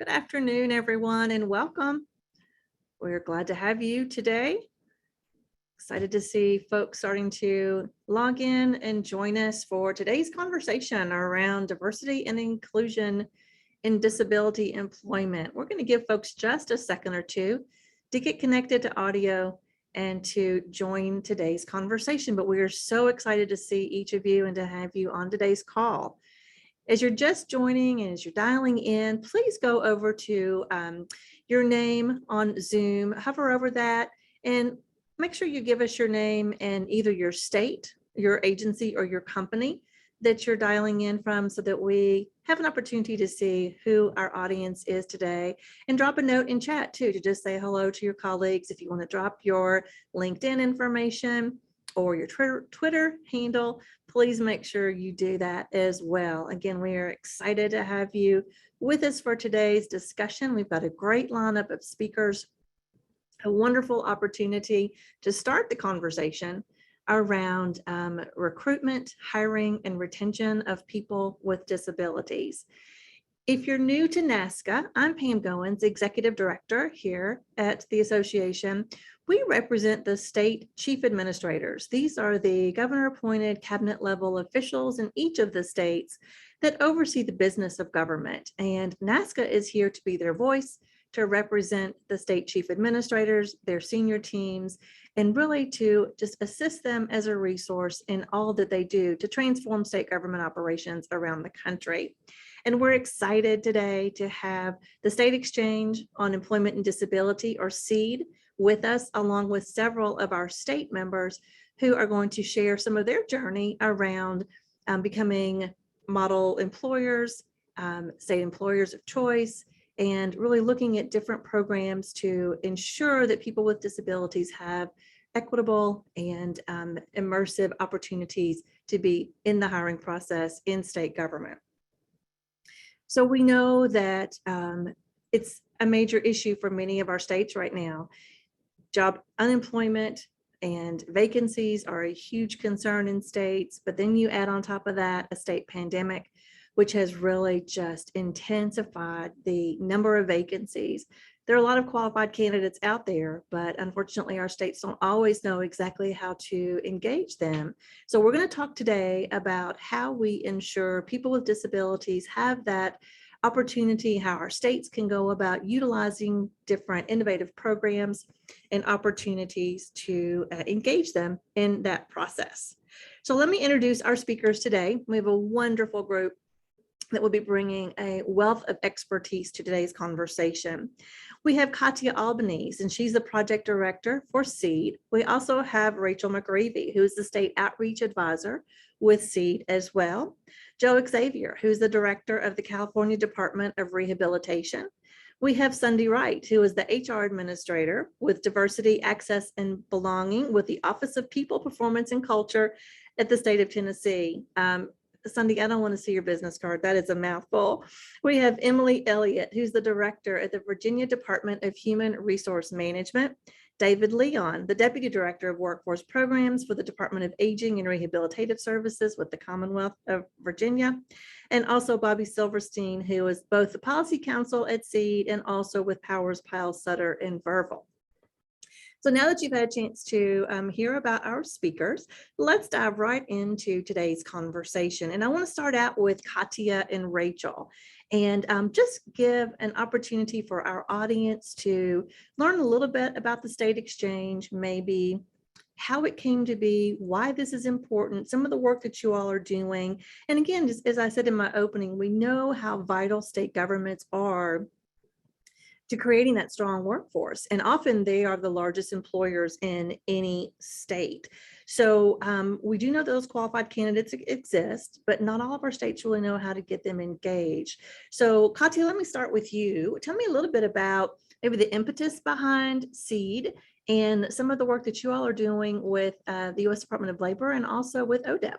Good afternoon, everyone, and welcome. We're glad to have you today. Excited to see folks starting to log in and join us for today's conversation around diversity and inclusion in disability employment. We're going to give folks just a second or two to get connected to audio and to join today's conversation. But we are so excited to see each of you and to have you on today's call. As you're just joining and as you're dialing in, please go over to your name on Zoom, hover over that, and make sure you give us your name and either your state, your agency, or your company that you're dialing in from so that we have an opportunity to see who our audience is today. And drop a note in chat too to just say hello to your colleagues. If you want to drop your LinkedIn information or your Twitter handle, please make sure you do that as well. Again, we are excited to have you with us for today's discussion. We've got a great lineup of speakers, a wonderful opportunity to start the conversation around recruitment, hiring, and retention of people with disabilities. If you're new to NASCA, I'm Pam Goins, Executive Director here at the association. We represent the state chief administrators. These are the governor-appointed cabinet level officials in each of the states that oversee the business of government. And NASCA is here to be their voice, to represent the state chief administrators, their senior teams, and really to just assist them as a resource in all that they do to transform state government operations around the country. And we're excited today to have the State Exchange on Employment and Disability, or SEED, with us, along with several of our state members who are going to share some of their journey around becoming model employers, state employers of choice, and really looking at different programs to ensure that people with disabilities have equitable and immersive opportunities to be in the hiring process in state government. So we know that it's a major issue for many of our states right now. Job unemployment and vacancies are a huge concern in states, but then you add on top of that a state pandemic, which has really just intensified the number of vacancies. There are a lot of qualified candidates out there, but unfortunately our states don't always know exactly how to engage them. So we're going to talk today about how we ensure people with disabilities have that opportunity, how our states can go about utilizing different innovative programs and opportunities to engage them in that process. So let me introduce our speakers today. We have a wonderful group that will be bringing a wealth of expertise to today's conversation. We have Katia Albanese, and she's the project director for SEED. We also have Rachel McGreevy, who is the state outreach advisor with SEED as well. Joe Xavier, who's the director of the California Department of Rehabilitation. We have Sunday Wright, who is the HR administrator with Diversity, Access, and Belonging with the Office of People, Performance, and Culture at the state of Tennessee. Sunday, I don't want to see your business card. That is a mouthful. We have Emily Elliott, who's the director at the Virginia Department of Human Resource Management. David Leon, the deputy director of workforce programs for the Department of Aging and Rehabilitative Services with the Commonwealth of Virginia. And also Bobby Silverstein, who is both the policy counsel at SEED and also with Powers, Pyle, Sutter, and Verville. So now that you've had a chance to hear about our speakers, let's dive right into today's conversation. And I want to start out with Katia and Rachel and just give an opportunity for our audience to learn a little bit about the State Exchange, maybe how it came to be, why this is important, some of the work that you all are doing. And again, just as I said in my opening, we know how vital state governments are to creating that strong workforce. And often they are the largest employers in any state. So we do know those qualified candidates exist, but not all of our states really know how to get them engaged. So Katia, let me start with you. Tell me a little bit about maybe the impetus behind SEED and some of the work that you all are doing with the U.S. Department of Labor and also with ODEP.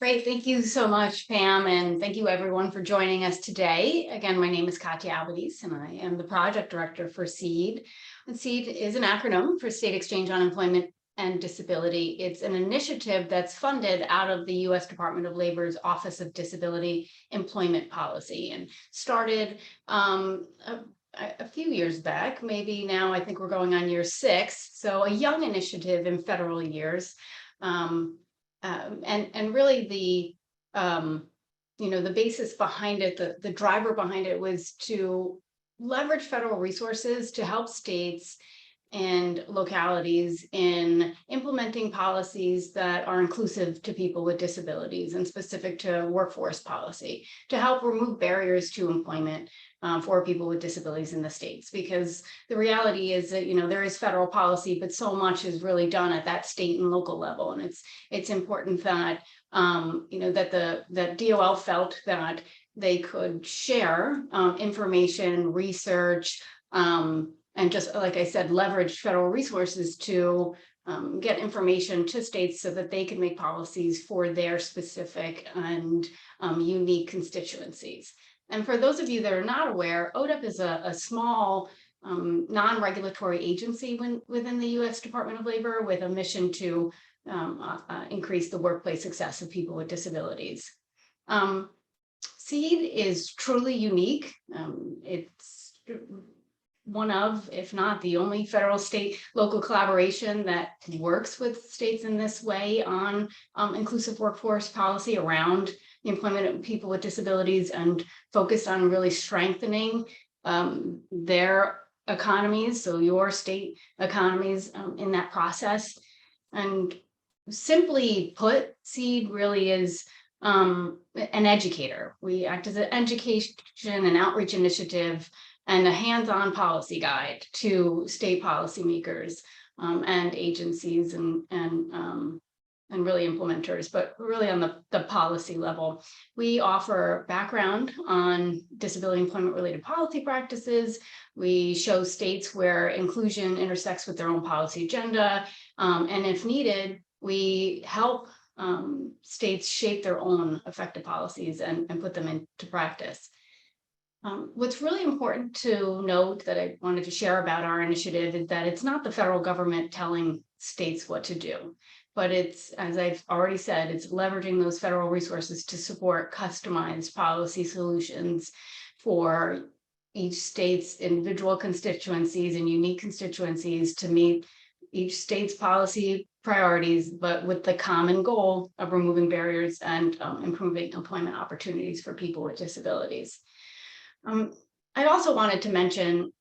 Great. Thank you so much, Pam. And thank you everyone for joining us today. Again, my name is Katia Albanese and I am the project director for SEED. And SEED is an acronym for State Exchange on Employment and Disability. It's an initiative that's funded out of the U.S. Department of Labor's Office of Disability Employment Policy, and started a few years back. Maybe now I think we're going on year 6. So a young initiative in federal years. And really the basis behind it, the driver behind it was to leverage federal resources to help states and localities in implementing policies that are inclusive to people with disabilities and specific to workforce policy, to help remove barriers to employment for people with disabilities in the states. Because the reality is that, there is federal policy, but so much is really done at that state and local level. And it's important that, that DOL felt that they could share information, research, and just like I said, leverage federal resources to get information to states so that they can make policies for their specific and unique constituencies. And for those of you that are not aware, ODEP is a small non-regulatory agency within the U.S. Department of Labor with a mission to increase the workplace success of people with disabilities. SEED is truly unique. It's one of, if not the only, federal, state, local collaboration that works with states in this way on inclusive workforce policy around the employment of people with disabilities, and focused on really strengthening their economies, so your state economies in that process. And simply put, SEED really is an educator. We act as an education and outreach initiative and a hands-on policy guide to state policymakers and agencies and really implementers, but really on the policy level. We offer background on disability employment related policy practices. We show states where inclusion intersects with their own policy agenda. And if needed, we help states shape their own effective policies and put them into practice. What's really important to note that I wanted to share about our initiative is that it's not the federal government telling states what to do, but it's, as I've already said, it's leveraging those federal resources to support customized policy solutions for each state's individual constituencies and unique constituencies to meet each state's policy priorities, but with the common goal of removing barriers and improving employment opportunities for people with disabilities. I also wanted to mention,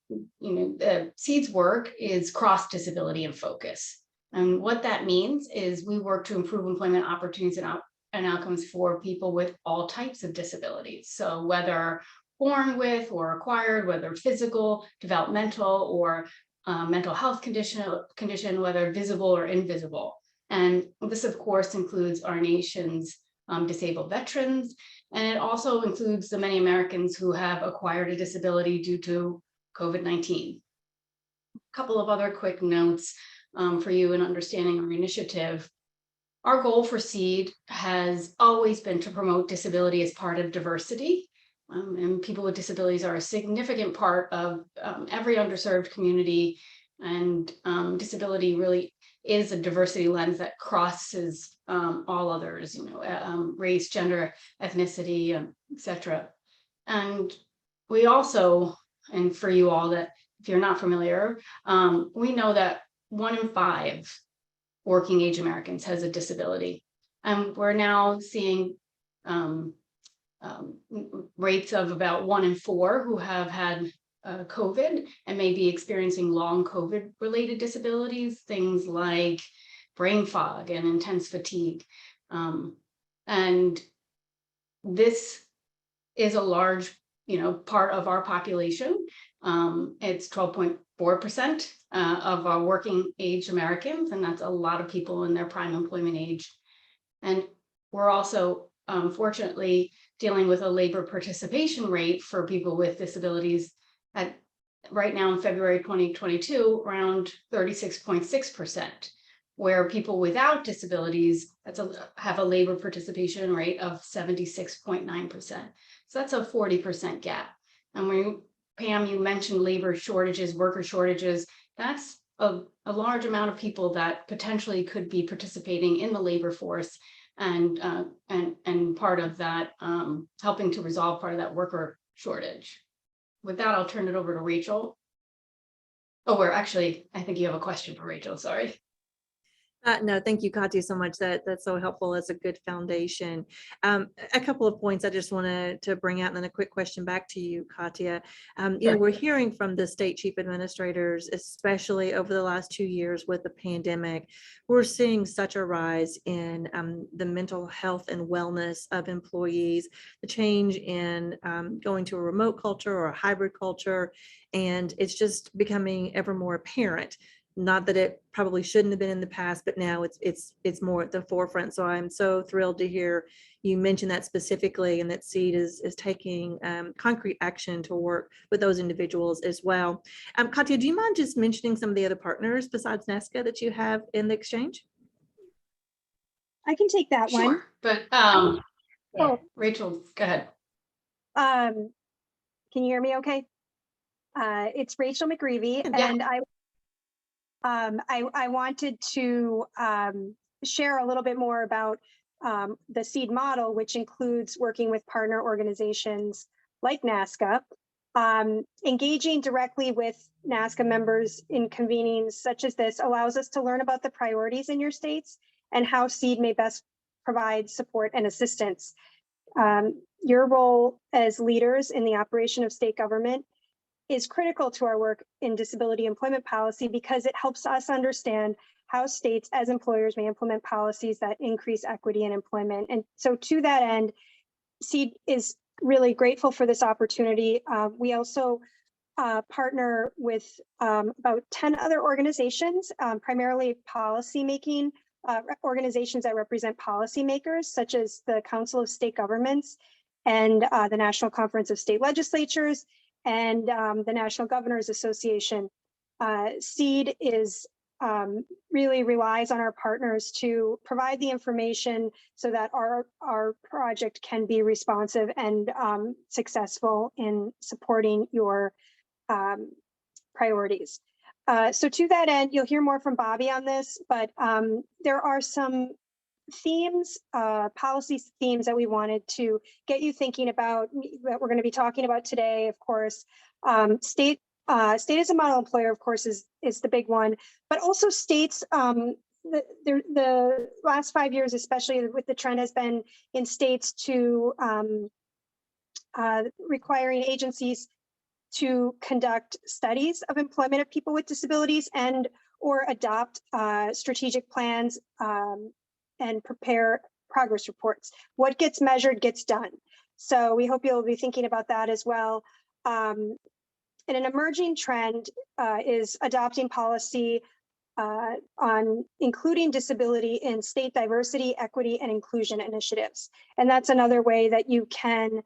SEED's work is cross-disability in focus. And what that means is we work to improve employment opportunities and outcomes for people with all types of disabilities. So whether born with or acquired, whether physical, developmental, or mental health condition, whether visible or invisible. And this, of course, includes our nation's disabled veterans, and it also includes the many Americans who have acquired a disability due to COVID-19. A couple of other quick notes for you in understanding our initiative. Our goal for SEED has always been to promote disability as part of diversity. And people with disabilities are a significant part of every underserved community, and disability really is a diversity lens that crosses all others, race, gender, ethnicity, etc. And we also, and for you all that, if you're not familiar, we know that 1 in 5 working age Americans has a disability. And we're now seeing rates of about 1 in 4 who have had COVID and may be experiencing long COVID related disabilities, things like brain fog and intense fatigue. And this is a large, part of our population. It's 12.4% of our working age Americans, and that's a lot of people in their prime employment age. And we're also fortunately dealing with a labor participation rate for people with disabilities at right now in February 2022 around 36.6%, where people without disabilities have a labor participation rate of 76.9%. So that's a 40% gap. And when Pam, you mentioned labor shortages, worker shortages, that's a large amount of people that potentially could be participating in the labor force and part of that, helping to resolve part of that worker shortage. With that, I'll turn it over to Rachel. Oh, I think you have a question for Rachel, sorry. No, thank you, Katya, so much. That's so helpful. That's a good foundation. A couple of points I just wanted to bring out, and then a quick question back to you, Katya. You know, we're hearing from the state chief administrators, especially over the last 2 years with the pandemic, we're seeing such a rise in the mental health and wellness of employees, the change in going to a remote culture or a hybrid culture, and it's just becoming ever more apparent. Not that it probably shouldn't have been in the past, but now it's more at the forefront. So I'm so thrilled to hear you mention that specifically, and that SEED is taking concrete action to work with those individuals as well. Katya, do you mind just mentioning some of the other partners besides NASCA that you have in the exchange? I can take that one. Sure, but Rachel, go ahead. Can you hear me okay? It's Rachel McGreevy, Yeah. and I wanted to share a little bit more about the SEED model, which includes working with partner organizations like NASCA, engaging directly with NASCA members in convenings such as this allows us to learn about the priorities in your states and how SEED may best provide support and assistance. Your role as leaders in the operation of state government is critical to our work in disability employment policy because it helps us understand how states as employers may implement policies that increase equity in employment. And so to that end, SEED is really grateful for this opportunity. We also partner with about 10 other organizations, primarily policymaking organizations that represent policymakers, such as the Council of State Governments and the National Conference of State Legislatures, and the National Governors Association. SEED really relies on our partners to provide the information so that our project can be responsive and successful in supporting your priorities. So to that end, you'll hear more from Bobby on this, but there are some themes, policy themes that we wanted to get you thinking about that we're going to be talking about today. Of course, state as a model employer, of course, is the big one, but also states. The last 5 years, especially with the trend, has been in states to requiring agencies to conduct studies of employment of people with disabilities and or adopt strategic plans and prepare progress reports. What gets measured gets done. So we hope you'll be thinking about that as well. And an emerging trend is adopting policy on including disability in state diversity, equity, and inclusion initiatives. And that's another way that you can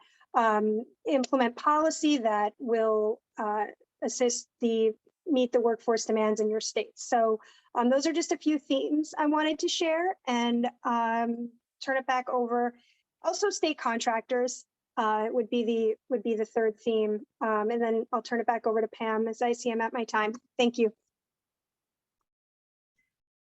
implement policy that will meet the workforce demands in your state. So those are just a few themes I wanted to share, and turn it back over. Also, state contractors would be the third theme, and then I'll turn it back over to Pam as I see I'm at my time. Thank you.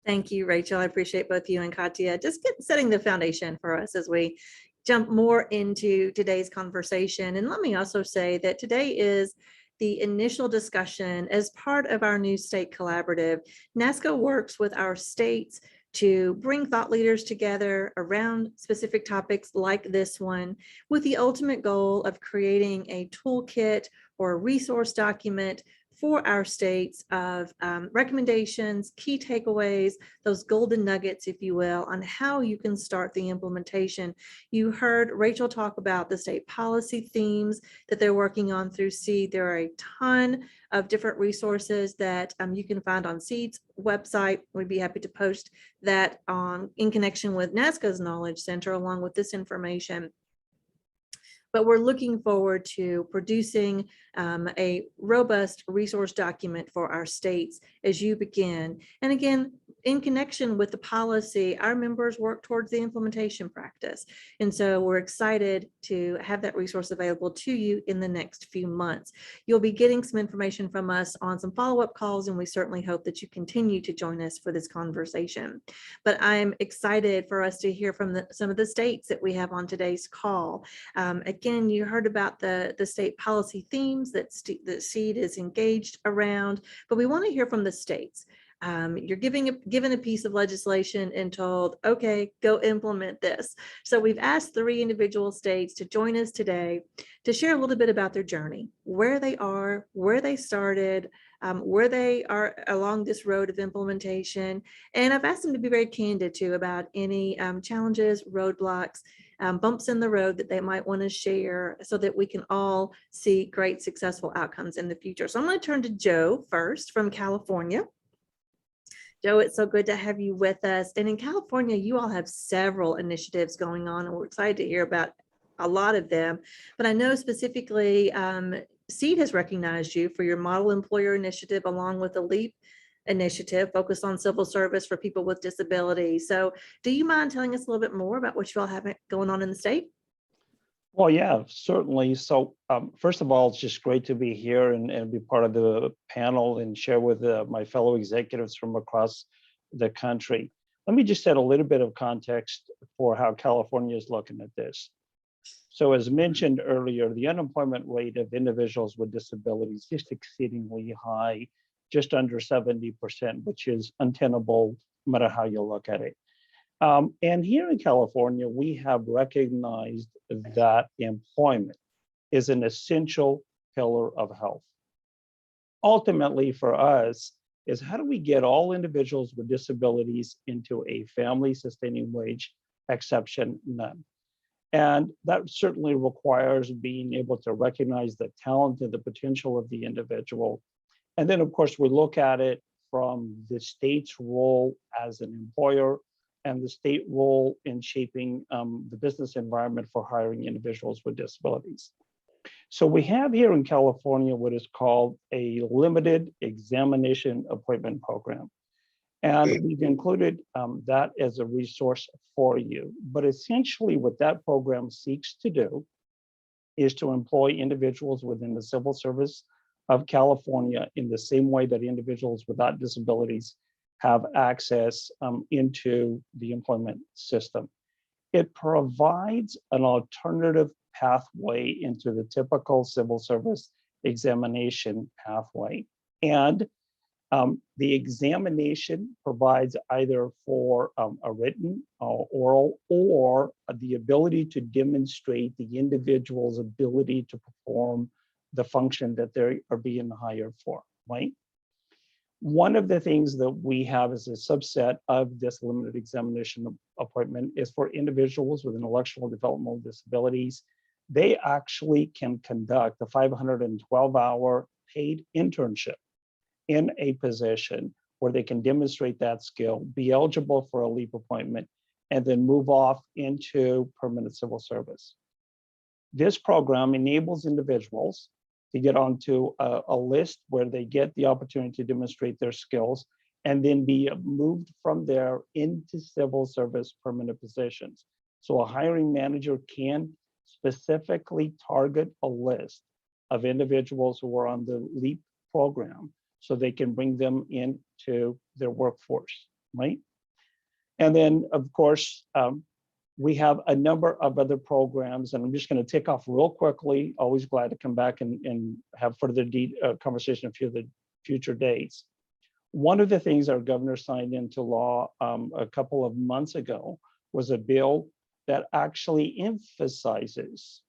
Thank you, Rachel. I appreciate both you and Katya just setting the foundation for us as we jump more into today's conversation. And let me also say that today is the initial discussion as part of our new state collaborative. NASCA works with our states to bring thought leaders together around specific topics like this one, with the ultimate goal of creating a toolkit or a resource document for our states of recommendations, key takeaways, those golden nuggets, if you will, on how you can start the implementation. You heard Rachel talk about the state policy themes that they're working on through SEED. There are a ton of different resources that you can find on SEED's website. We'd be happy to post that in connection with NASCA's Knowledge Center along with this information. but we're looking forward to producing a robust resource document for our states as you begin. And again, in connection with the policy, our members work towards the implementation practice. And so we're excited to have that resource available to you in the next few months. You'll be getting some information from us on some follow-up calls, and we certainly hope that you continue to join us for this conversation. But I'm excited for us to hear from some of the states that we have on today's call. Again, you heard about the state policy themes that SEED is engaged around, but we want to hear from the states. You're given a piece of legislation and told, okay, go implement this. So we've asked 3 individual states to join us today to share a little bit about their journey, where they are, where they started, where they are along this road of implementation. And I've asked them to be very candid too about any challenges, roadblocks, bumps in the road that they might want to share so that we can all see great successful outcomes in the future. So I'm going to turn to Joe first from California. Joe, it's so good to have you with us. And in California, you all have several initiatives going on, and we're excited to hear about a lot of them. But I know specifically, SEED has recognized you for your model employer initiative, along with the LEAP initiative focused on civil service for people with disabilities. So do you mind telling us a little bit more about what you all have going on in the state? Well, yeah, certainly. So first of all, it's just great to be here and be part of the panel and share with my fellow executives from across the country. Let me just set a little bit of context for how California is looking at this. So as mentioned earlier, the unemployment rate of individuals with disabilities is exceedingly high, just under 70%, which is untenable no matter how you look at it. And here in California, we have recognized that employment is an essential pillar of health. Ultimately, for us, is how do we get all individuals with disabilities into a family sustaining wage exception none? And that certainly requires being able to recognize the talent and the potential of the individual. And then, of course, we look at it from the state's role as an employer and the state role in shaping the business environment for hiring individuals with disabilities. So we have here in California what is called a limited examination appointment program. And we've included that as a resource for you. But essentially what that program seeks to do is to employ individuals within the civil service of California in the same way that individuals without disabilities have access into the employment system. It provides an alternative pathway into the typical civil service examination pathway. And the examination provides either for a written, oral, or the ability to demonstrate the individual's ability to perform the function that they are being hired for, right? One of the things that we have as a subset of this limited examination appointment is for individuals with intellectual and developmental disabilities. They actually can conduct a 512-hour paid internship in a position where they can demonstrate that skill, be eligible for a LEAP appointment, and then move off into permanent civil service. This program enables individuals to get onto a list where they get the opportunity to demonstrate their skills and then be moved from there into civil service permanent positions. So a hiring manager can specifically target a list of individuals who are on the LEAP program so they can bring them into their workforce, right? And then, of course, we have a number of other programs, and I'm just going to tick off real quickly. Always glad to come back and have further conversation a few of the future dates. One of the things our governor signed into law a couple of months ago was a bill that actually emphasizes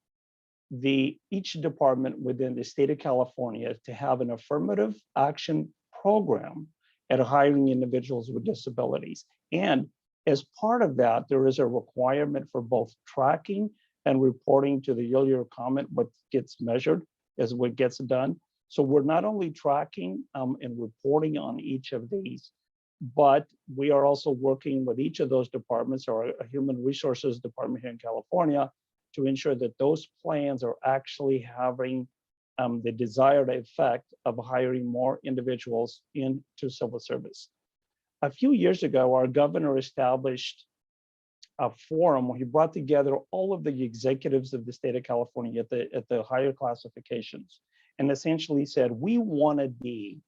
each department within the state of California to have an affirmative action program at hiring individuals with disabilities. And as part of that, there is a requirement for both tracking and reporting to the earlier comment what gets measured as what gets done. So we're not only tracking and reporting on each of these, but we are also working with each of those departments or a human resources department here in California to ensure that those plans are actually having the desired effect of hiring more individuals into civil service. A few years ago, our governor established a forum where he brought together all of the executives of the state of California at the higher classifications and essentially said, we want to be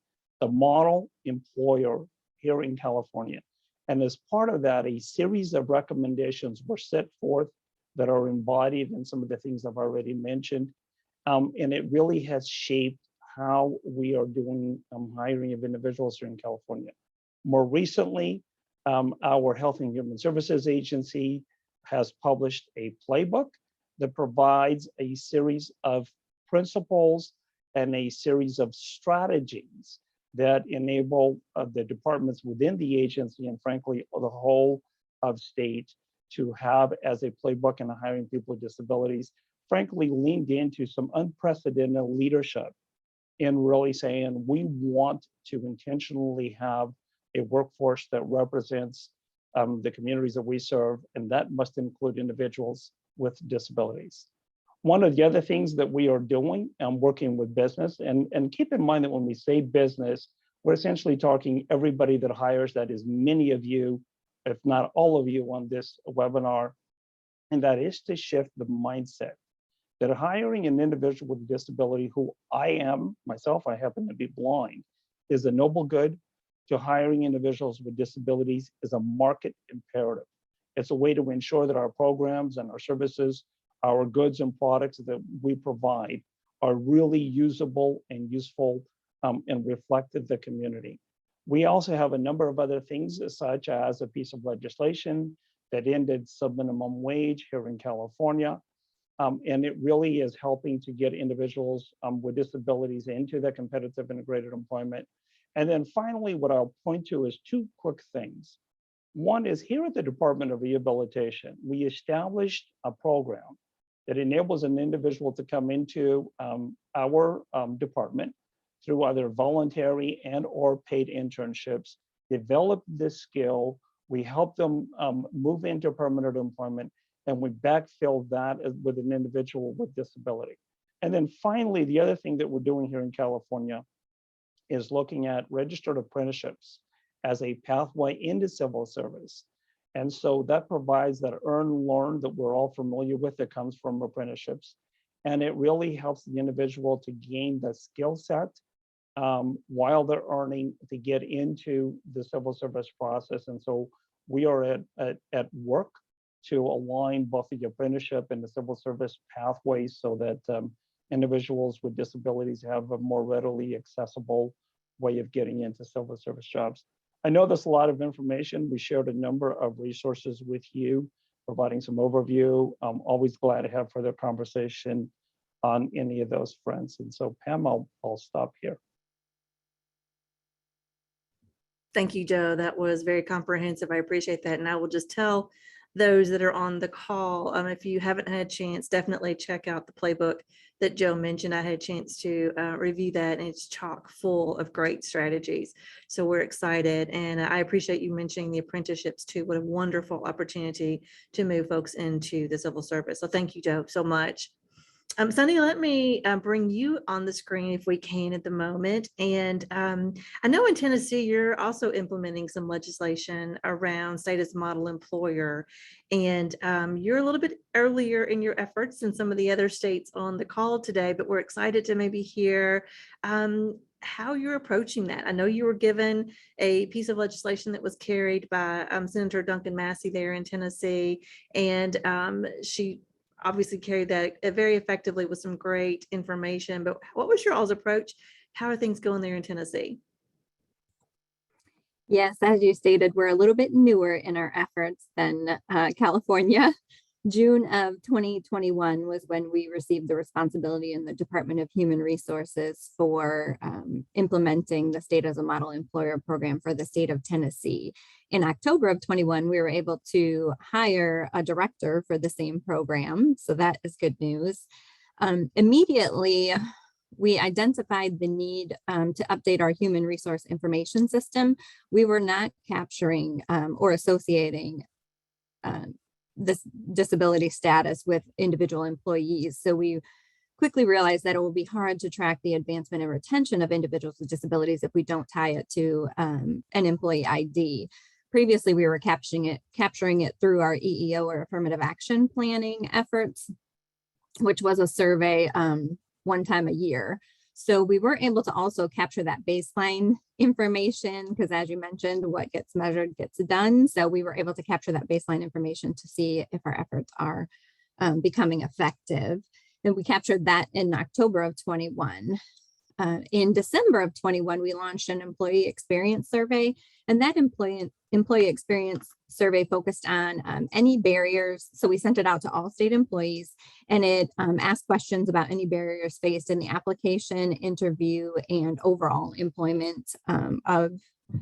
the model employer here in California. And as part of that, a series of recommendations were set forth that are embodied in some of the things I've already mentioned. And it really has shaped how we are doing hiring of individuals here in California. More recently, our Health and Human Services Agency has published a playbook that provides a series of principles and a series of strategies that enable the departments within the agency and frankly, the whole of state to have as a playbook in hiring people with disabilities, frankly, leaned into some unprecedented leadership in really saying we want to intentionally have a workforce that represents the communities that we serve, and that must include individuals with disabilities. One of the other things that we are doing, working with business, and keep in mind that when we say business, we're essentially talking everybody that hires, that is many of you, if not all of you on this webinar, and that is to shift the mindset that hiring an individual with a disability who I am, myself, I happen to be blind, is a noble good, to hiring individuals with disabilities is a market imperative. It's a way to ensure that our programs and our services, our goods and products that we provide are really usable and useful and reflective the community. We also have a number of other things, such as a piece of legislation that ended subminimum wage here in California. And it really is helping to get individuals with disabilities into the competitive integrated employment. And then finally, what I'll point to is two quick things. One is here at the Department of Rehabilitation, we established a program that enables an individual to come into our department through either voluntary and or paid internships, develop this skill, we help them move into permanent employment, and we backfill that with an individual with disability. And then finally, the other thing that we're doing here in California is looking at registered apprenticeships as a pathway into civil service. And so that provides that earn and learn that we're all familiar with that comes from apprenticeships. And it really helps the individual to gain the skill set while they're earning to get into the civil service process. And so we are at work to align both the apprenticeship and the civil service pathways so that individuals with disabilities have a more readily accessible way of getting into civil service jobs. I know there's a lot of information. We shared a number of resources with you, providing some overview. I'm always glad to have further conversation on any of those fronts. And so Pam, I'll stop here. Thank you, Joe. That was very comprehensive. I appreciate that. And I will just tell those that are on the call, if you haven't had a chance, definitely check out the playbook that Joe mentioned. I had a chance to review that, and it's chock full of great strategies. So we're excited. And I appreciate you mentioning the apprenticeships too. What a wonderful opportunity to move folks into the civil service. So thank you, Joe, so much. Sunny, let me bring you on the screen if we can at the moment. And I know in Tennessee, you're also implementing some legislation around state as model employer. And you're a little bit earlier in your efforts than some of the other states on the call today, but we're excited to maybe hear how you're approaching that. I know you were given a piece of legislation that was carried by Senator Duncan Massey there in Tennessee, and she obviously carried that very effectively with some great information. But what was your all's approach? How are things going there in Tennessee? Yes, as you stated, we're a little bit newer in our efforts than California. June of 2021 was when we received the responsibility in the Department of Human Resources for implementing the state as a model employer program for the state of Tennessee. In October of 21, we were able to hire a director for the same program. So that is good news. Immediately, we identified the need to update our human resource information system. We were not capturing or associating this disability status with individual employees. So we quickly realized that it will be hard to track the advancement and retention of individuals with disabilities if we don't tie it to an employee ID. Previously, we were capturing it through our EEO or affirmative action planning efforts, which was a survey one time a year. So we were able to also capture that baseline information because, as you mentioned, what gets measured gets done. So we were able to capture that baseline information to see if our efforts are becoming effective. And we captured that in October of 21. In December of 21, we launched an employee experience survey, and that employee experience survey focused on any barriers. So we sent it out to all state employees, and it asked questions about any barriers faced in the application, interview, and overall employment of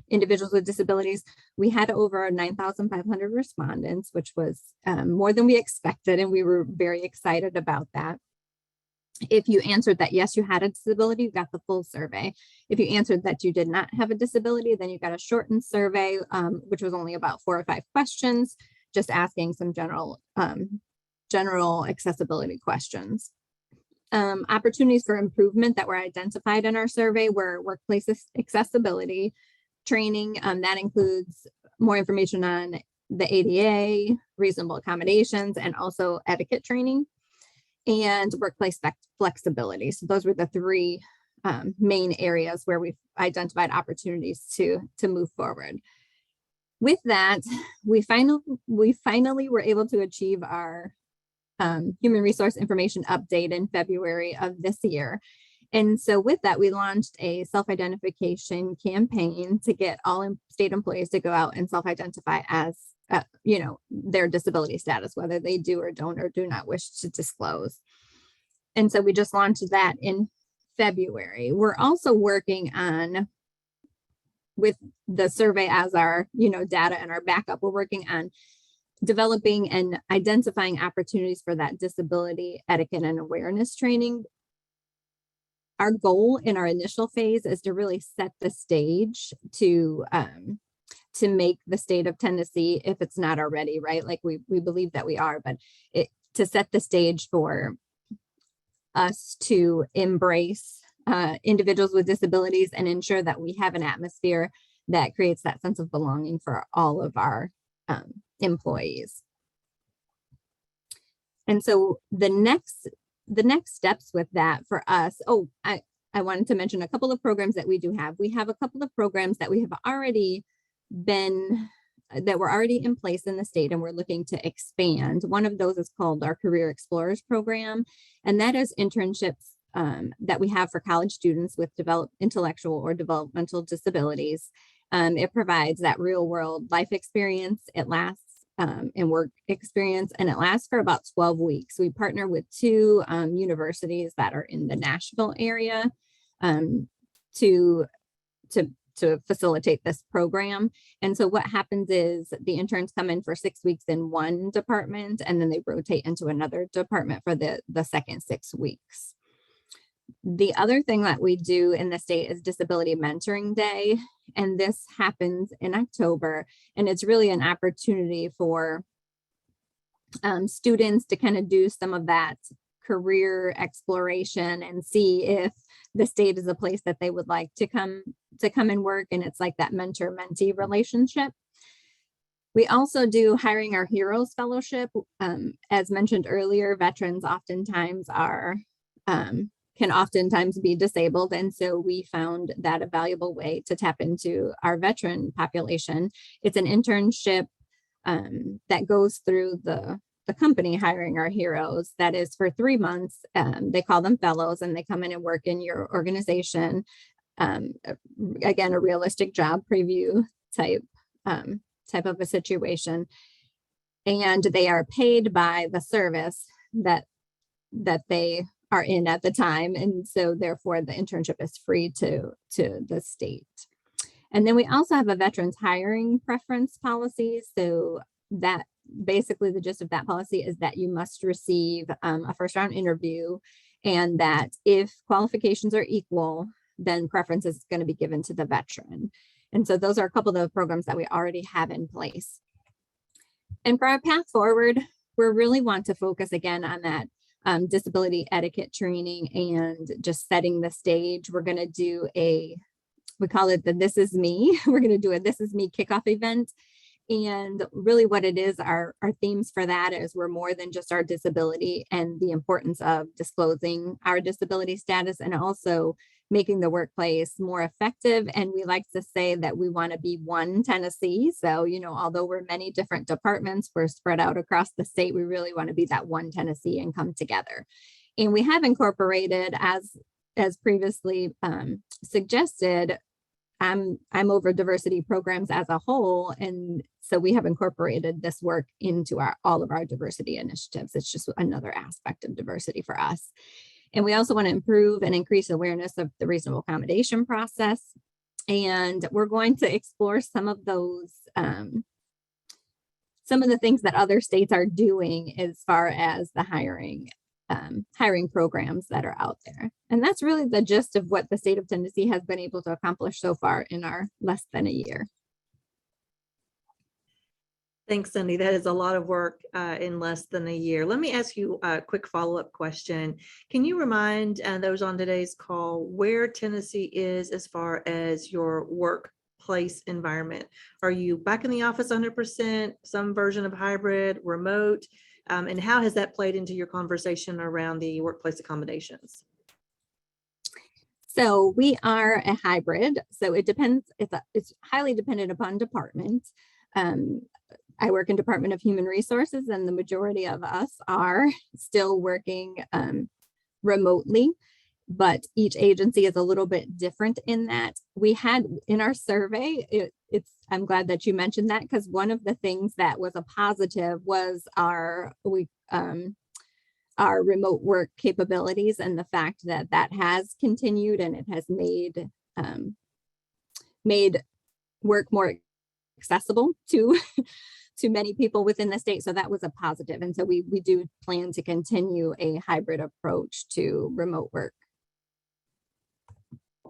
individuals with disabilities. We had over 9,500 respondents, which was more than we expected, and we were very excited about that. If you answered that yes, you had a disability, you got the full survey. If you answered that you did not have a disability, then you got a shortened survey, which was only about 4 or 5 questions, just asking some general accessibility questions. Opportunities for improvement that were identified in our survey were workplace accessibility training. That includes more information on the ADA, reasonable accommodations, and also etiquette training, and workplace flexibility. So those were the 3 main areas where we've identified opportunities to move forward. With that, we finally were able to achieve our human resource information update in February of this year. And so with that, we launched a self-identification campaign to get all state employees to go out and self-identify as their disability status, whether they do or do not wish to disclose. And so we just launched that in February. We're also working on, with the survey as our data and our backup, we're working on developing and identifying opportunities for that disability etiquette and awareness training. Our goal in our initial phase is to really set the stage to make the state of Tennessee, if it's not already, right? Like we believe that we are, but to set the stage for us to embrace individuals with disabilities and ensure that we have an atmosphere that creates that sense of belonging for all of our employees. And so the next steps with that for us, I wanted to mention a couple of programs that we do have. We have a couple of programs that we have already that were already in place in the state, and we're looking to expand. One of those is called our Career Explorers program, and that is internships that we have for college students with intellectual or developmental disabilities. It provides that real world life experience. It lasts and work experience, and it lasts for about 12 weeks. We partner with 2 universities that are in the Nashville area to facilitate this program. And so what happens is the interns come in for 6 weeks in one department, and then they rotate into another department for the second 6 weeks. The other thing that we do in the state is Disability Mentoring Day, and this happens in October, and it's really an opportunity for students to kind of do some of that career exploration and see if the state is a place that they would like to come and work, and it's like that mentor-mentee relationship. We also do Hiring Our Heroes Fellowship. As mentioned earlier, veterans oftentimes can oftentimes be disabled, and so we found that a valuable way to tap into our veteran population. It's an internship that goes through the company Hiring Our Heroes, that is for 3 months. They call them fellows, and they come in and work in your organization. Again, a realistic job preview type of a situation, and they are paid by the service that they are in at the time, and so therefore the internship is free to the state. And then we also have a veterans hiring preference policy. So that basically the gist of that policy is that you must receive a first round interview, and that if qualifications are equal, then preference is going to be given to the veteran. And so those are a couple of the programs that we already have in place. And for our path forward, we really want to focus again on that disability etiquette training and just setting the stage. We're going to do we call it the This Is Me. We're going to do a This Is Me kickoff event. And really what it is, our themes for that is we're more than just our disability and the importance of disclosing our disability status and also making the workplace more effective. And we like to say that we want to be one Tennessee. So, although we're many different departments, we're spread out across the state, we really want to be that one Tennessee and come together. And we have incorporated, as previously suggested, I'm over diversity programs as a whole. And so we have incorporated this work into all of our diversity initiatives. It's just another aspect of diversity for us. And we also want to improve and increase awareness of the reasonable accommodation process. And we're going to explore some of those, some of the things that other states are doing as far as the hiring programs that are out there. And that's really the gist of what the state of Tennessee has been able to accomplish so far in our less than a year. Thanks, Cindy. That is a lot of work in less than a year. Let me ask you a quick follow-up question. Can you remind those on today's call where Tennessee is as far as your workplace environment? Are you back in the office 100%, some version of hybrid, remote? And how has that played into your conversation around the workplace accommodations? So we are a hybrid. So it depends. It's highly dependent upon department. I work in Department of Human Resources, and the majority of us are still working remotely, but each agency is a little bit different in that. We had in our survey, I'm glad that you mentioned that, because one of the things that was a positive was our remote work capabilities and the fact that that has continued and it has made work more accessible to many people within the state. So that was a positive. And so we do plan to continue a hybrid approach to remote work.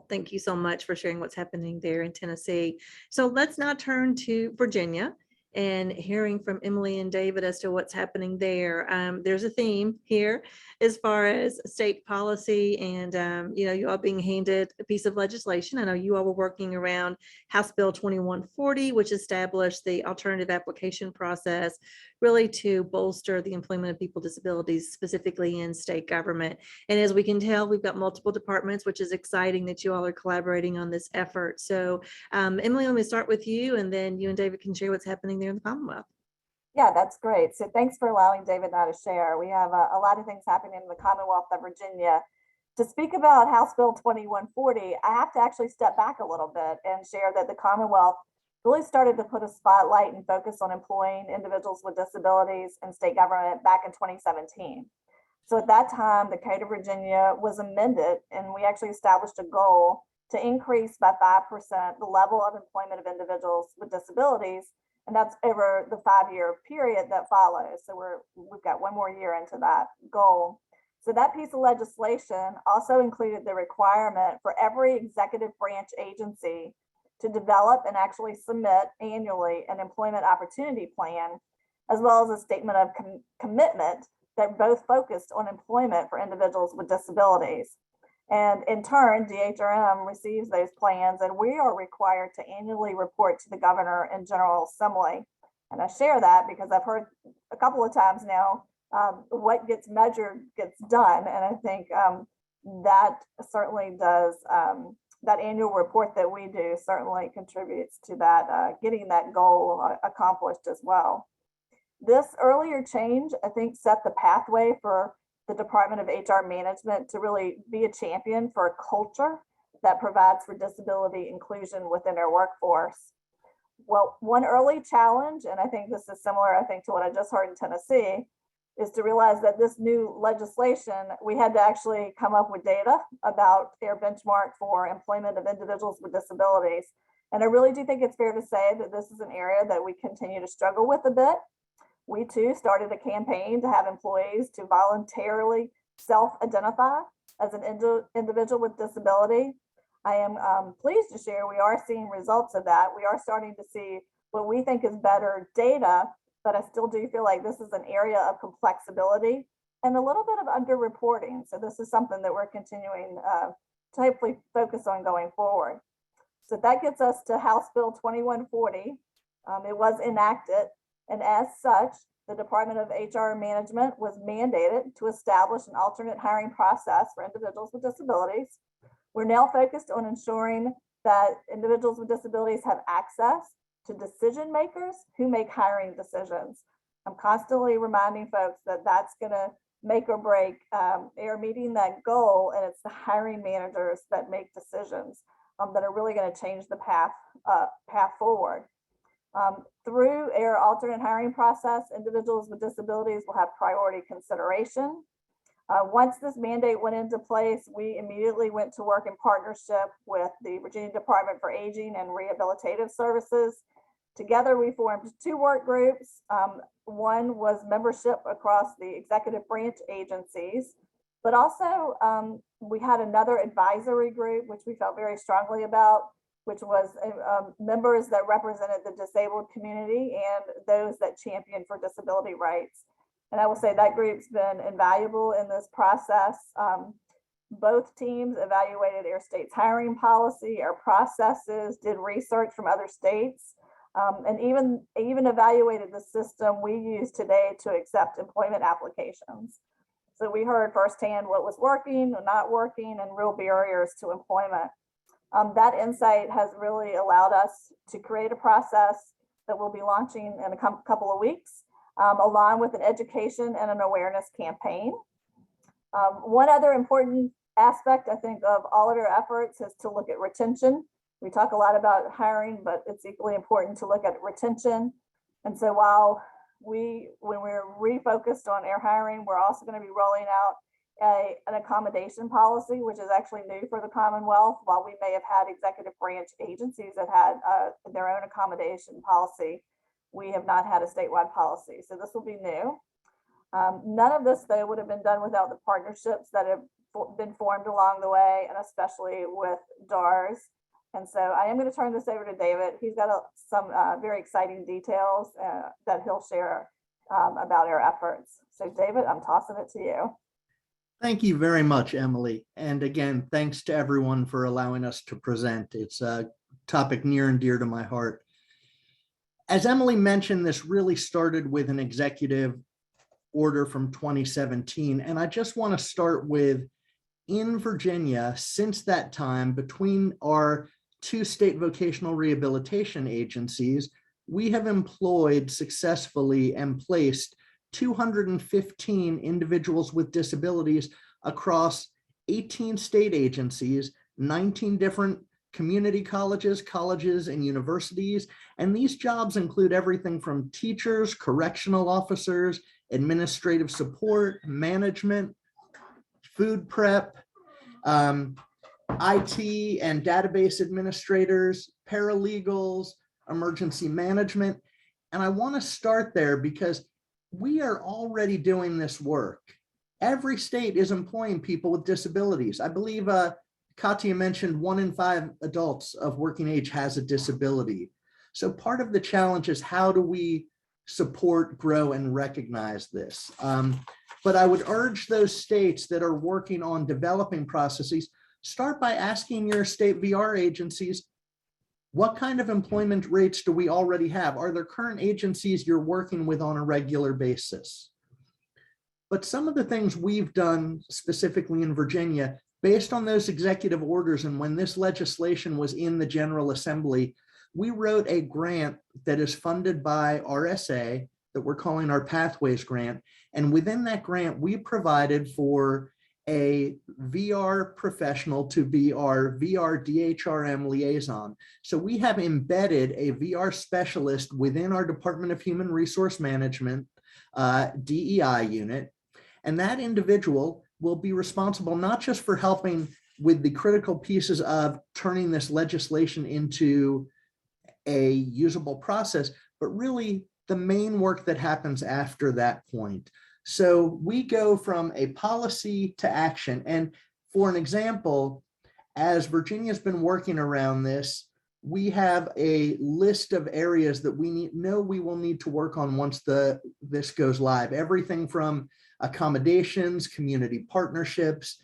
Thank you so much for sharing what's happening there in Tennessee. So let's now turn to Virginia and hearing from Emily and David as to what's happening there. There's a theme here as far as state policy and, you all being handed a piece of legislation. I know you all were working around House Bill 2140, which established the alternative application process really to bolster the employment of people with disabilities, specifically in state government. And as we can tell, we've got multiple departments, which is exciting that you all are collaborating on this effort. So Emily, let me start with you, and then you and David can share what's happening there in the Commonwealth. Yeah, that's great. So thanks for allowing David and I to share. We have a lot of things happening in the Commonwealth of Virginia. To speak about House Bill 2140, I have to actually step back a little bit and share that the Commonwealth really started to put a spotlight and focus on employing individuals with disabilities in state government back in 2017. So at that time, the Code of Virginia was amended, and we actually established a goal to increase by 5% the level of employment of individuals with disabilities. And that's over the 5-year period that follows. So we've got one more year into that goal. So that piece of legislation also included the requirement for every executive branch agency to develop and actually submit annually an employment opportunity plan, as well as a statement of commitment that both focused on employment for individuals with disabilities. And in turn, DHRM receives those plans, and we are required to annually report to the governor and General Assembly. And I share that because I've heard a couple of times now, what gets measured gets done. And I think that certainly does, that annual report that we do certainly contributes to that, getting that goal accomplished as well. This earlier change, I think, set the pathway for the Department of HR Management to really be a champion for a culture that provides for disability inclusion within our workforce. Well, one early challenge, and I think this is similar, I think, to what I just heard in Tennessee, is to realize that this new legislation, we had to actually come up with data about their benchmark for employment of individuals with disabilities. And I really do think it's fair to say that this is an area that we continue to struggle with a bit. We too started a campaign to have employees to voluntarily self-identify as an individual with disability. I am pleased to share we are seeing results of that. We are starting to see what we think is better data but I still do feel like this is an area of complexibility and a little bit of underreporting. So this is something that we're continuing to hopefully focus on going forward. So that gets us to House Bill 2140. It was enacted, and as such, the Department of HR Management was mandated to establish an alternate hiring process for individuals with disabilities. We're now focused on ensuring that individuals with disabilities have access to decision makers who make hiring decisions. I'm constantly reminding folks that that's going to make or break AIR meeting that goal, and it's the hiring managers that make decisions that are really going to change the path forward. Through AIR alternate hiring process, individuals with disabilities will have priority consideration. Once this mandate went into place, we immediately went to work in partnership with the Virginia Department for Aging and Rehabilitative Services. Together, we formed 2 work groups. One was membership across the executive branch agencies, but also we had another advisory group, which we felt very strongly about, which was members that represented the disabled community and those that championed for disability rights. And I will say that group's been invaluable in this process. Both teams evaluated AIR State's hiring policy, our processes, did research from other states, and even evaluated the system we use today to accept employment applications. So we heard firsthand what was working or not working and real barriers to employment. That insight has really allowed us to create a process that we'll be launching in a couple of weeks, along with an education and an awareness campaign. One other important aspect, I think, of all of our efforts is to look at retention. We talk a lot about hiring, but it's equally important to look at retention. And so when we're refocused on AIR hiring, we're also going to be rolling out an accommodation policy, which is actually new for the Commonwealth. While we may have had executive branch agencies that had their own accommodation policy, we have not had a statewide policy. So this will be new. None of this, though, would have been done without the partnerships that have been formed along the way, and especially with DARS. And so I am going to turn this over to David. He's got some very exciting details that he'll share about our efforts. So David, I'm tossing it to you. Thank you very much, Emily. And again, thanks to everyone for allowing us to present. It's a topic near and dear to my heart. As Emily mentioned, this really started with an executive order from 2017. And I just want to start with, in Virginia, since that time, between our 2 state vocational rehabilitation agencies, we have employed successfully and placed 215 individuals with disabilities across 18 state agencies, 19 different community colleges, and universities. And these jobs include everything from teachers, correctional officers, administrative support, management, food prep, IT and database administrators, paralegals, emergency management. And I want to start there because we are already doing this work. Every state is employing people with disabilities. I believe Katia mentioned 1 in 5 adults of working age has a disability. So part of the challenge is, how do we support, grow, and recognize this? But I would urge those states that are working on developing processes, start by asking your state VR agencies, what kind of employment rates do we already have? Are there current agencies you're working with on a regular basis? But some of the things we've done specifically in Virginia, based on those executive orders, and when this legislation was in the General Assembly, we wrote a grant that is funded by RSA that we're calling our Pathways Grant. And within that grant, we provided for a VR professional to be our VR DHRM liaison. So we have embedded a VR specialist within our Department of Human Resource Management DEI unit. And that individual will be responsible not just for helping with the critical pieces of turning this legislation into a usable process, but really the main work that happens after that point. So we go from a policy to action. And for an example, as Virginia's been working around this, we have a list of areas that we will need to work on once this goes live. Everything from accommodations, community partnerships,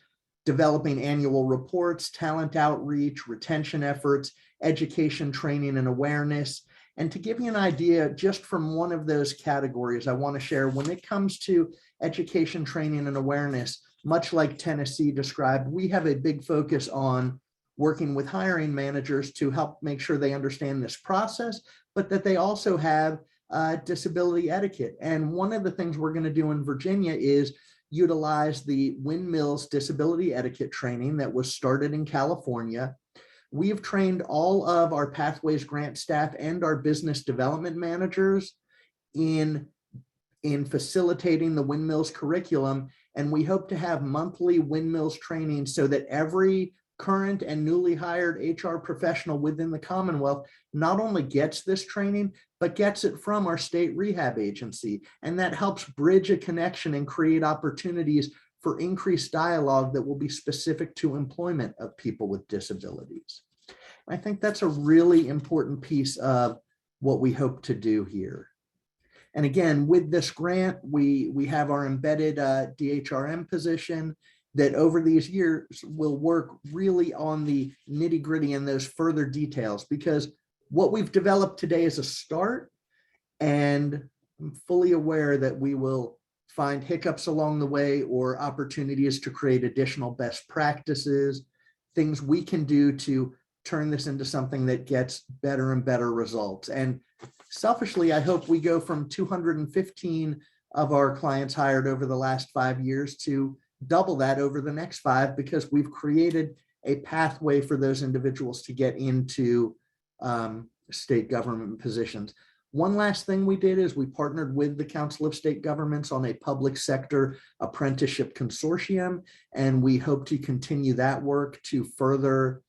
developing annual reports, talent outreach, retention efforts, education, training, and awareness. And to give you an idea, just from one of those categories, I want to share when it comes to education, training, and awareness, much like Tennessee described, we have a big focus on working with hiring managers to help make sure they understand this process, but that they also have disability etiquette. And one of the things we're going to do in Virginia is utilize the Windmills disability etiquette training that was started in California. We've trained all of our Pathways grant staff and our business development managers in facilitating the Windmills curriculum. And we hope to have monthly Windmills training so that every current and newly hired HR professional within the Commonwealth not only gets this training, but gets it from our state rehab agency. And that helps bridge a connection and create opportunities for increased dialogue that will be specific to employment of people with disabilities. I think that's a really important piece of what we hope to do here. And again, with this grant, we have our embedded DHRM position that over these years will work really on the nitty gritty and those further details, because what we've developed today is a start, and I'm fully aware that we will find hiccups along the way or opportunities to create additional best practices, things we can do to turn this into something that gets better and better results. And selfishly, I hope we go from 215 of our clients hired over the last 5 years to double that over the next 5, because we've created a pathway for those individuals to get into state government positions. One last thing we did is we partnered with the Council of State Governments on a public sector apprenticeship consortium, and we hope to continue that work to further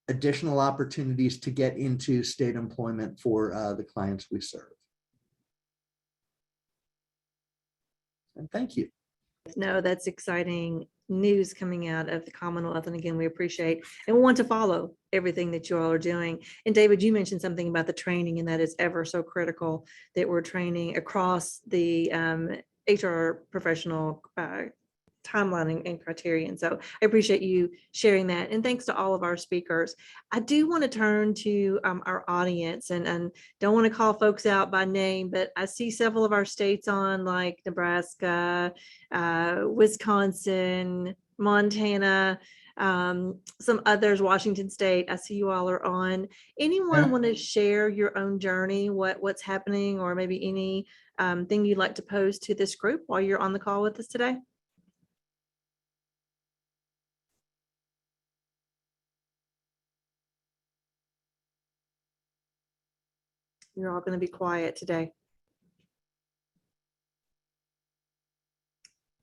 additional opportunities to get into state employment for the clients we serve. And thank you. No, that's exciting news coming out of the Commonwealth. And again, we appreciate and want to follow everything that you all are doing. And David, you mentioned something about the training, and that is ever so critical that we're training across the HR professional timeline and criterion. So I appreciate you sharing that. And thanks to all of our speakers. I do want to turn to our audience, and don't want to call folks out by name, but I see several of our states on, like Nebraska, Wisconsin, Montana, some others, Washington State. I see you all are on. Anyone want to share your own journey, what's happening, or maybe any thing you'd like to pose to this group while you're on the call with us today? You're all going to be quiet today.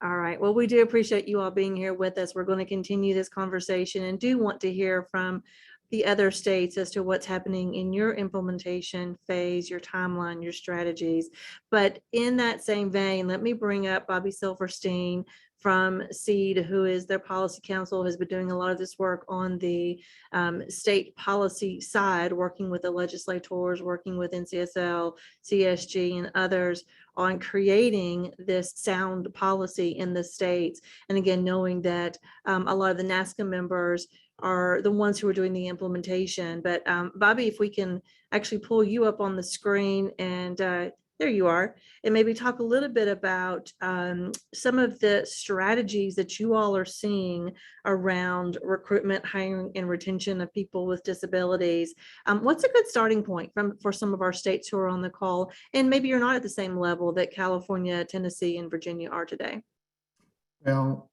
All right. Well, we do appreciate you all being here with us. We're going to continue this conversation and do want to hear from the other states as to what's happening in your implementation phase, your timeline, your strategies. But in that same vein, let me bring up Bobby Silverstein from SEED, who is their policy counsel, has been doing a lot of this work on the state policy side, working with the legislators, working with NCSL, CSG, and others on creating this sound policy in the states. And again, knowing that a lot of the NASCA members are the ones who are doing the implementation. But Bobby, if we can actually pull you up on the screen, and there you are, and maybe talk a little bit about some of the strategies that you all are seeing around recruitment, hiring, and retention of people with disabilities. What's a good starting point for some of our states who are on the call, and maybe you're not at the same level that California, Tennessee, and Virginia are today? Well,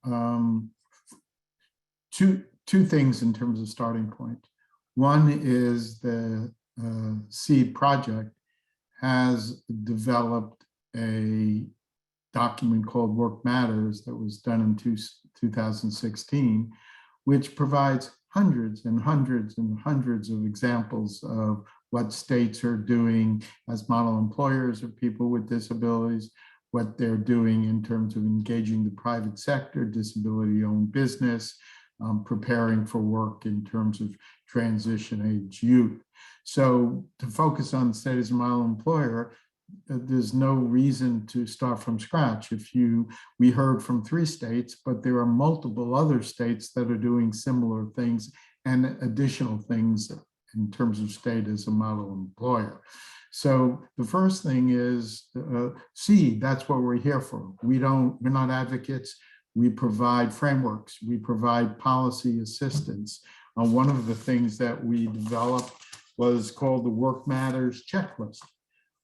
two things in terms of starting point. One is the SEED project has developed a document called Work Matters that was done in 2016, which provides hundreds and hundreds and hundreds of examples of what states are doing as model employers of people with disabilities, what they're doing in terms of engaging the private sector, disability-owned business, preparing for work in terms of transition age youth. So to focus on the state as a model employer, there's no reason to start from scratch. We heard from 3 states, but there are multiple other states that are doing similar things and additional things in terms of state as a model employer. So the first thing is seed. That's what we're here for. We're not advocates. We provide frameworks. We provide policy assistance. One of the things that we developed was called the Work Matters Checklist,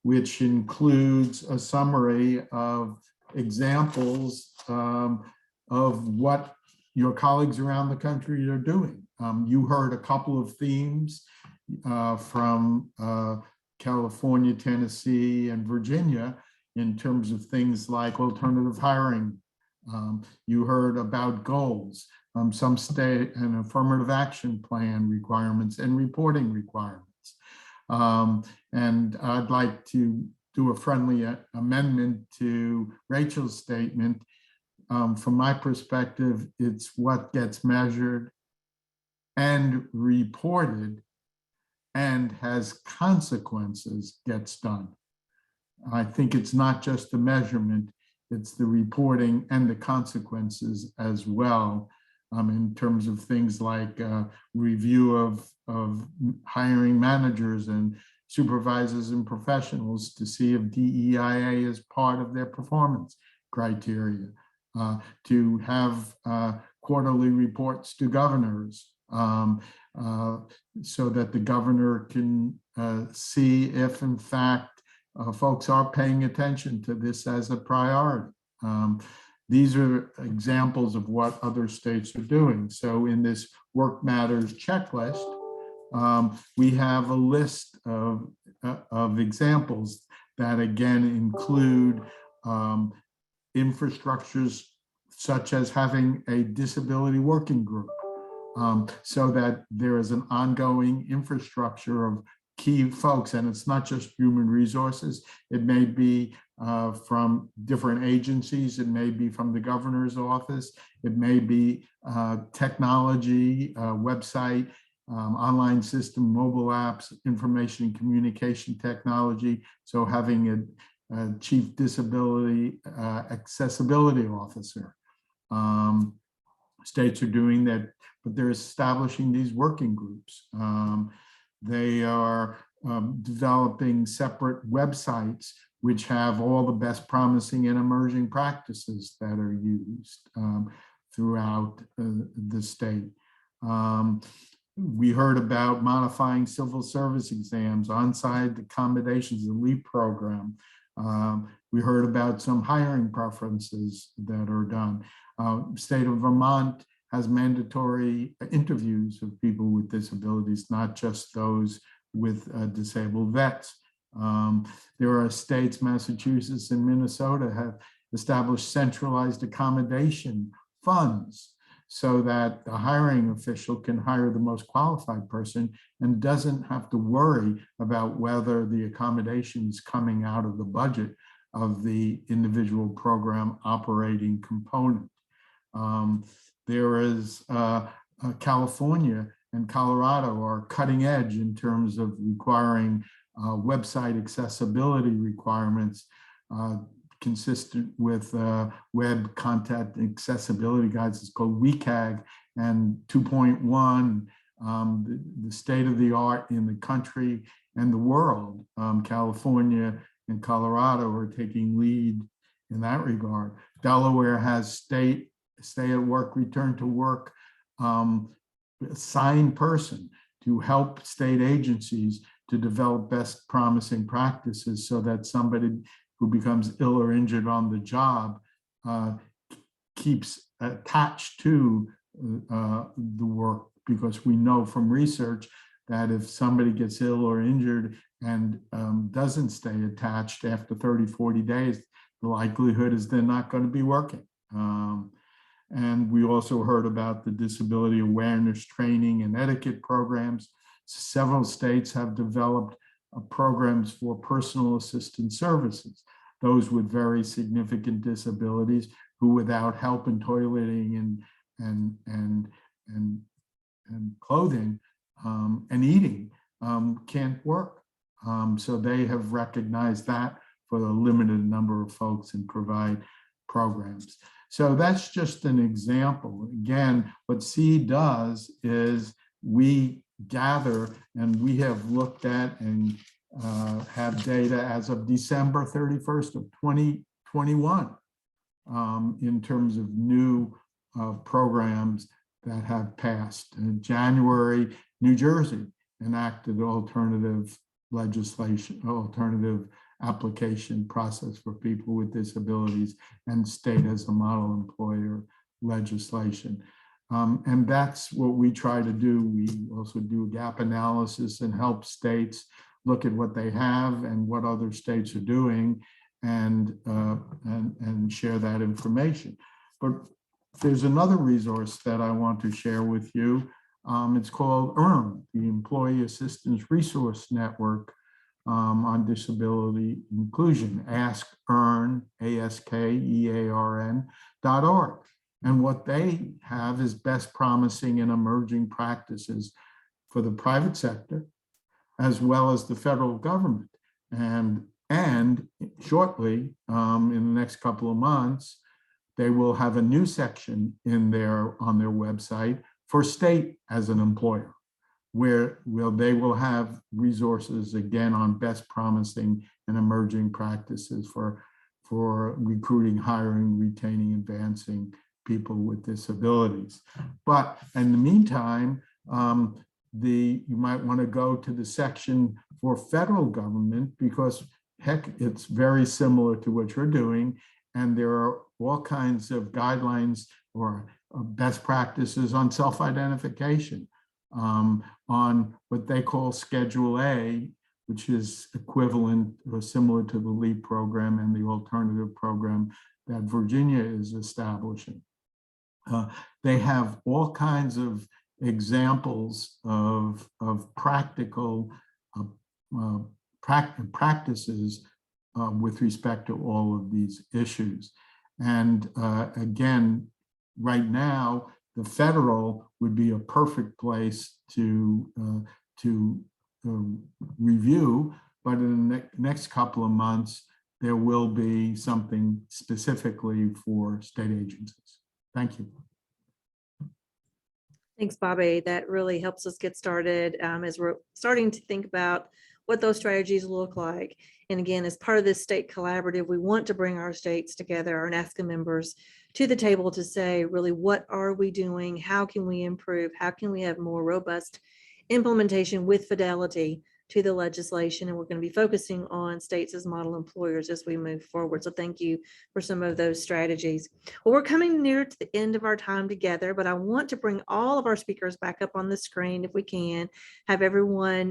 which includes a summary of examples of what your colleagues around the country are doing. You heard a couple of themes from California, Tennessee, and Virginia in terms of things like alternative hiring. You heard about goals, some state and affirmative action plan requirements and reporting requirements. And I'd like to do a friendly amendment to Rachel's statement. From my perspective, it's what gets measured and reported and has consequences gets done. I think it's not just the measurement, it's the reporting and the consequences as well, in terms of things like review of hiring managers and supervisors and professionals to see if DEIA is part of their performance criteria, to have quarterly reports to governors, so that the governor can see if in fact folks are paying attention to this as a priority. These are examples of what other states are doing. So in this Work Matters checklist, we have a list of examples that again include infrastructures such as having a disability working group, so that there is an ongoing infrastructure of key folks, and it's not just human resources. It may be from different agencies. It may be from the governor's office. It may be technology, website, online system, mobile apps, information and communication technology. So having a chief disability accessibility officer. States are doing that, but they're establishing these working groups. They are developing separate websites which have all the best promising and emerging practices that are used throughout the state. We heard about modifying civil service exams, on-site accommodations, the LEAP program. We heard about some hiring preferences that are done. State of Vermont has mandatory interviews of people with disabilities, not just those with disabled vets. There are states, Massachusetts and Minnesota, have established centralized accommodation funds so that the hiring official can hire the most qualified person and doesn't have to worry about whether the accommodation is coming out of the budget of the individual program operating component. There is California and Colorado are cutting edge in terms of requiring website accessibility requirements consistent with web content accessibility guides. It's called WCAG, and 2.1, the state of the art in the country and the world. California and Colorado are taking lead in that regard. Delaware has stay at work, return to work, assigned person to help state agencies to develop best promising practices so that somebody who becomes ill or injured on the job keeps attached to the work, because we know from research that if somebody gets ill or injured and doesn't stay attached after 30, 40 days, the likelihood is they're not going to be working. And we also heard about the disability awareness training and etiquette programs. Several states have developed programs for personal assistance services, those with very significant disabilities who without help in toileting and and clothing and eating can't work. So they have recognized that for a limited number of folks and provide programs. So that's just an example. Again, what SEED does is we gather, and we have looked at and have data as of December 31st of 2021 in terms of new programs that have passed. In January, New Jersey enacted alternative legislation, alternative application process for people with disabilities, and state as a model employer legislation. And that's what we try to do. We also do a gap analysis and help states look at what they have and what other states are doing, and share that information. But there's another resource that I want to share with you. It's called EARN, the Employee Assistance Resource Network on Disability Inclusion. Ask EARN, ASKEARN.org. And what they have is best promising and emerging practices for the private sector, as well as the federal government. And shortly, in the next couple of months, they will have a new section on their website for state as an employer, where they will have resources again on best promising and emerging practices for recruiting, hiring, retaining, advancing people with disabilities. But in the meantime, you might want to go to the section for federal government, because heck, it's very similar to what you're doing. And there are all kinds of guidelines or best practices on self-identification, on what they call Schedule A, which is equivalent or similar to the LEAP program and the alternative program that Virginia is establishing. They have all kinds of examples of practical practices with respect to all of these issues. And again, right now, the federal would be a perfect place to review, but in the next couple of months, there will be something specifically for state agencies. Thank you. Thanks, Bobby. That really helps us get started as we're starting to think about what those strategies look like. And again, as part of this state collaborative, we want to bring our states together, our NASCA members, to the table to say, really, what are we doing? How can we improve? How can we have more robust implementation with fidelity to the legislation? And we're going to be focusing on states as model employers as we move forward. So thank you for some of those strategies. Well, we're coming near to the end of our time together, but I want to bring all of our speakers back up on the screen if we can. Have everyone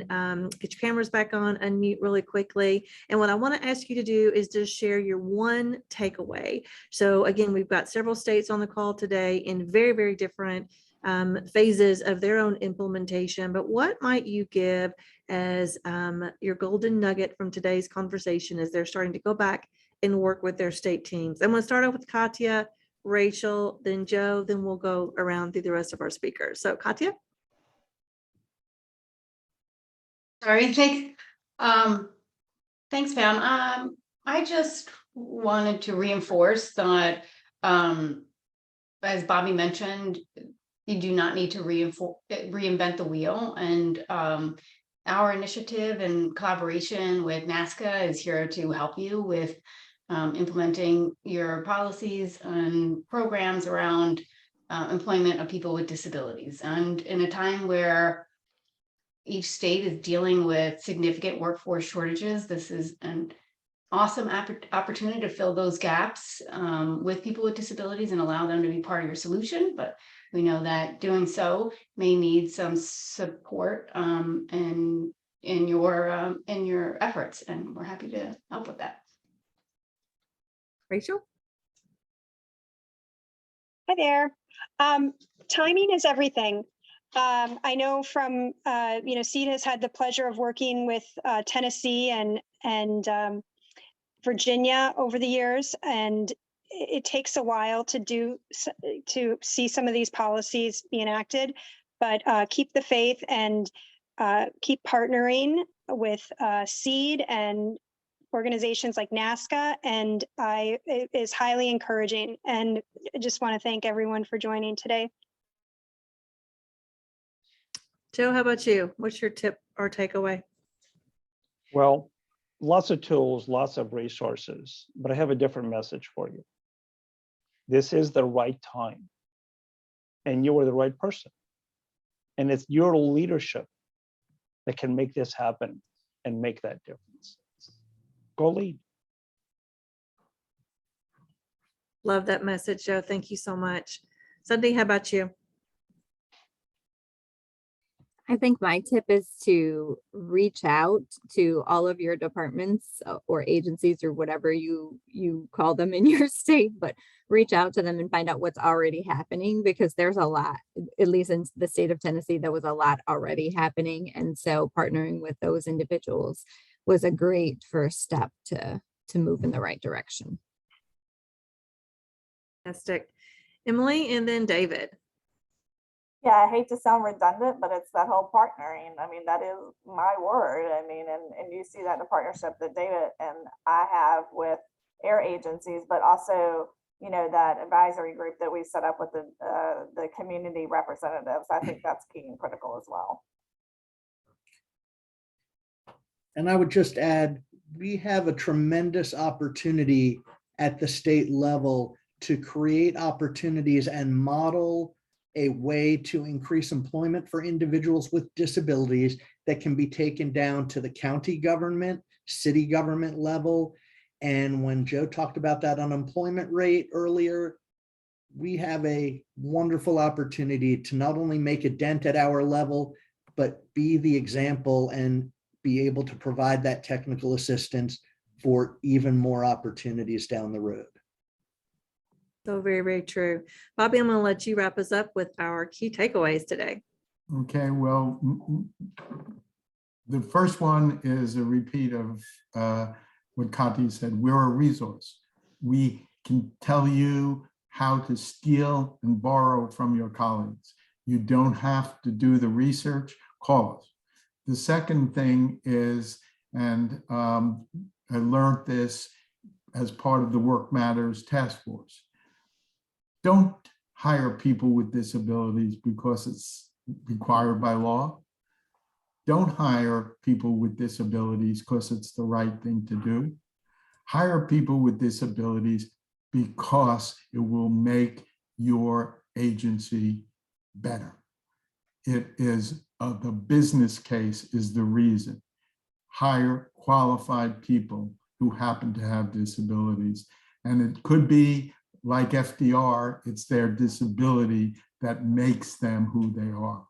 get your cameras back on, unmute really quickly. And what I want to ask you to do is just share your one takeaway. So again, we've got several states on the call today in very, very different phases of their own implementation, but what might you give as your golden nugget from today's conversation as they're starting to go back and work with their state teams? I'm going to start off with Katya, Rachel, then Joe, then we'll go around through the rest of our speakers. So Katya. Sorry, thanks, Pam. I just wanted to reinforce that, as Bobby mentioned, you do not need to reinvent the wheel. And our initiative and collaboration with NASCA is here to help you with implementing your policies and programs around employment of people with disabilities. And in a time where each state is dealing with significant workforce shortages, this is an awesome opportunity to fill those gaps with people with disabilities and allow them to be part of your solution. But we know that doing so may need some support in your efforts, and we're happy to help with that. Rachel. Hi there. Timing is everything. I know from SEED has had the pleasure of working with Tennessee and Virginia over the years, and it takes a while to see some of these policies be enacted, but keep the faith and keep partnering with SEED and organizations like NASCA, and it is highly encouraging. And I just want to thank everyone for joining today. Joe, how about you? What's your tip or takeaway? Well, lots of tools, lots of resources, but I have a different message for you. This is the right time, and you are the right person. And it's your leadership that can make this happen and make that difference. Go lead. Love that message, Joe. Thank you so much. Sunday, how about you? I think my tip is to reach out to all of your departments or agencies or whatever you call them in your state, but reach out to them and find out what's already happening, because there's a lot, at least in the state of Tennessee, there was a lot already happening. And so partnering with those individuals was a great first step to move in the right direction. Fantastic. Emily, and then David. Yeah, I hate to sound redundant, but it's that whole partnering. I mean, that is my word. I mean, and you see that in the partnership that David and I have with air agencies, but also, you know, that advisory group that we set up with the community representatives. I think that's key and critical as well. And I would just add, we have a tremendous opportunity at the state level to create opportunities and model a way to increase employment for individuals with disabilities that can be taken down to the county government, city government level. And when Joe talked about that unemployment rate earlier, we have a wonderful opportunity to not only make a dent at our level, but be the example and be able to provide that technical assistance for even more opportunities down the road. So very, very true. Bobby, I'm going to let you wrap us up with our key takeaways today. Okay, well, the first one is a repeat of what Kati said. We're a resource. We can tell you how to steal and borrow from your colleagues. You don't have to do the research, call us. The second thing is, and I learned this as part of the Work Matters task force, don't hire people with disabilities because it's required by law. Don't hire people with disabilities because it's the right thing to do. Hire people with disabilities because it will make your agency better. It is the business case is the reason. Hire qualified people who happen to have disabilities. And it could be like FDR, it's their disability that makes them who they are.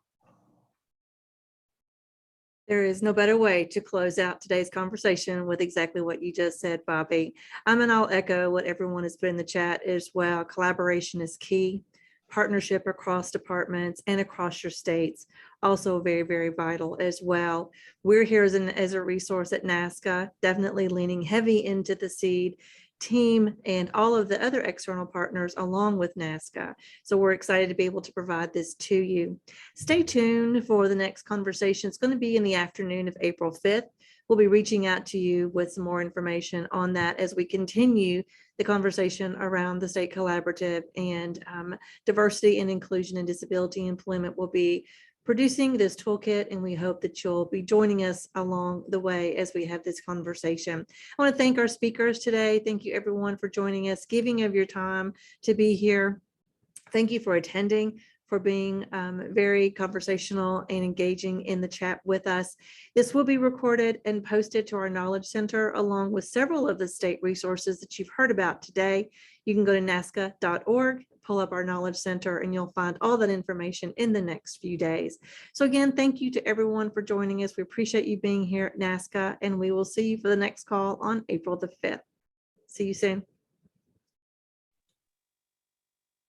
There is no better way to close out today's conversation with exactly what you just said, Bobby. And I'll echo what everyone has put in the chat as well. Collaboration is key. Partnership across departments and across your states, also very, very vital as well. We're here as a resource at NASCA, definitely leaning heavy into the SEED team and all of the other external partners along with NASCA. So we're excited to be able to provide this to you. Stay tuned for the next conversation. It's going to be in the afternoon of April 5th. We'll be reaching out to you with some more information on that as we continue the conversation around the state collaborative, and diversity and inclusion and disability employment will be producing this toolkit, and we hope that you'll be joining us along the way as we have this conversation. I want to thank our speakers today. Thank you everyone for joining us, giving of your time to be here. Thank you for attending, for being very conversational and engaging in the chat with us. This will be recorded and posted to our Knowledge Center along with several of the state resources that you've heard about today. You can go to nasca.org, pull up our Knowledge Center, and you'll find all that information in the next few days. So again, thank you to everyone for joining us. We appreciate you being here at NASCA, and we will see you for the next call on April the 5th. See you soon.